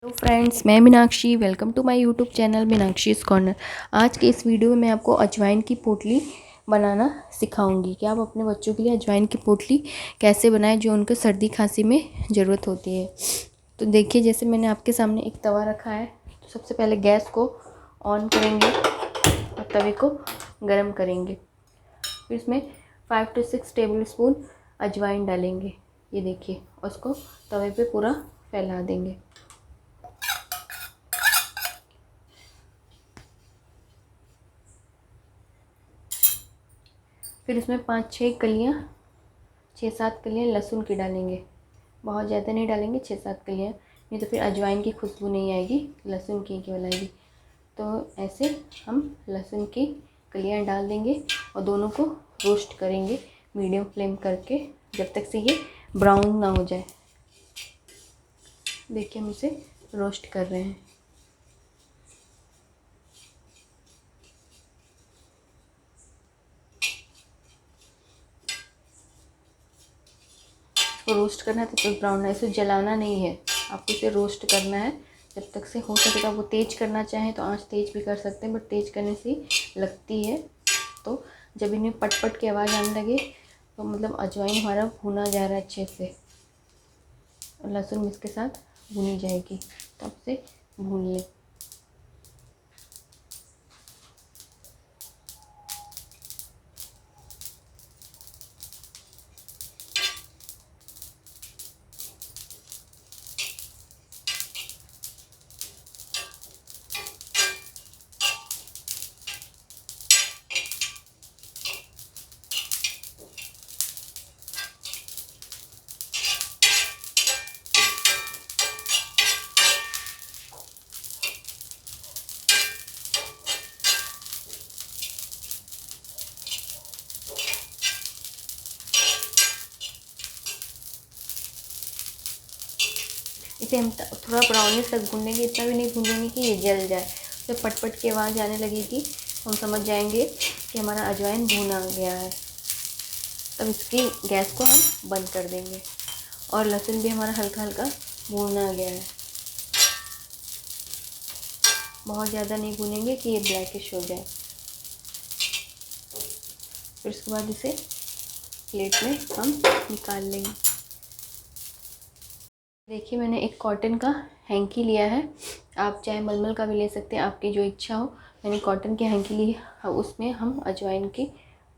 Hello friends, मैं Meenakshi. Welcome to my YouTube channel Meenakshi's corner. आज के इस वीडियो में मैं आपको अजवाइन की पोटली बनाना सिखाऊंगी कि आप अपने बच्चों के लिए अजवाइन की पोटली कैसे बनाएं जो उनको सर्दी खांसी में ज़रूरत होती है। तो देखिए, जैसे मैंने आपके सामने एक तवा रखा है, तो सबसे पहले गैस को ऑन करेंगे और तवे को गर्म करेंगे। फिर इसमें 5 से 6 टेबल स्पून अजवाइन डालेंगे। ये देखिए, उसको तवे पे पूरा फैला देंगे। फिर इसमें 6-7 कलियाँ लहसुन की डालेंगे। बहुत ज़्यादा नहीं डालेंगे, 6-7 कलियाँ, नहीं तो फिर अजवाइन की खुशबू नहीं आएगी, लहसुन की केवल आएगी। तो ऐसे हम लहसुन की कलियाँ डाल देंगे और दोनों को रोस्ट करेंगे मीडियम फ्लेम करके, जब तक से ये ब्राउन ना हो जाए। देखिए, हम इसे रोस्ट कर रहे हैं। इसको रोस्ट करना है तब तक ब्राउन है, इसे जलाना नहीं है, आपको इसे रोस्ट करना है जब तक से हो सके। तो आप वो तेज़ करना चाहें तो आंच तेज़ भी कर सकते हैं, बट तेज़ करने से लगती है। तो जब इन्हें पट पट की आवाज़ आने लगे तो मतलब अजवाइन हमारा भुना जा रहा है अच्छे से, और लहसुन इसके साथ भुनी जाएगी, तो आप इसे भून लें। इसे हम थोड़ा ब्राउनिश तक भूनेंगे, इतना भी नहीं भूनेंगे कि ये जल जाए। तो पट की आवाज़ आने लगेगी, हम समझ जाएंगे कि हमारा अजवाइन भुना गया है। तब इसकी गैस को हम बंद कर देंगे और लहसुन भी हमारा हल्का हल्का भुना गया है। बहुत ज़्यादा नहीं भूनेंगे कि ये ब्लैकिश हो जाए। फिर उसके बाद इसे प्लेट में हम निकाल लेंगे। देखिए, मैंने एक कॉटन का हैंकी लिया है, आप चाहे मलमल का भी ले सकते हैं, आपकी जो इच्छा हो। मैंने कॉटन की हैंकी ली है, उसमें हम अजवाइन की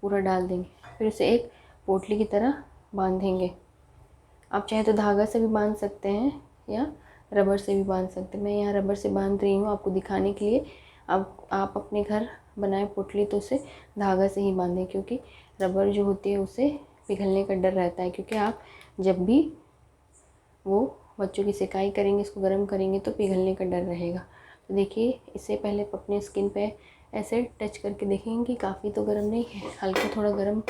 पूरा डाल देंगे। फिर उसे एक पोटली की तरह बांधेंगे। आप चाहे तो धागा से भी बांध सकते हैं या रबर से भी बांध सकते हैं। मैं यहाँ रबर से बांध रही हूँ आपको दिखाने के लिए। आप अपने घर बनाए पोटली तो उसे धागा से ही बांधें, क्योंकि रबर जो होती है उसे पिघलने का डर रहता है। क्योंकि आप जब भी वो बच्चों की सिकाई करेंगे, इसको गर्म करेंगे, तो पिघलने का डर रहेगा। तो देखिए, इससे पहले आप अपने स्किन पे ऐसे टच करके देखेंगे कि काफ़ी तो गर्म नहीं है, हल्का थोड़ा गर्म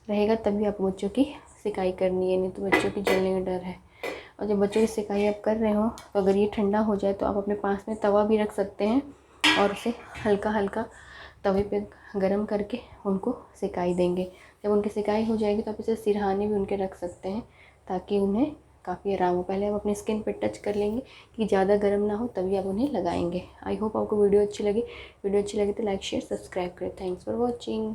रहेगा, तभी आप बच्चों की सिकाई करनी है, नहीं तो बच्चों की जलने का डर है। और जब बच्चों की सिकाई आप कर रहे हो, तो अगर ये ठंडा हो जाए तो आप अपने पास में तवा भी रख सकते हैं और उसे हल्का हल्का तवे पे गरम करके उनको सिकाई देंगे। जब उनकी सिकाई हो जाएगी तो आप इसे सिरहाने भी उनके रख सकते हैं, ताकि उन्हें काफ़ी आराम हो। पहले आप अपनी स्किन पर टच कर लेंगे कि ज़्यादा गर्म ना हो, तभी आप उन्हें लगाएंगे। आई होप आपको वीडियो अच्छी लगी। वीडियो अच्छी लगी तो लाइक शेयर सब्सक्राइब करें। Thanks for watching.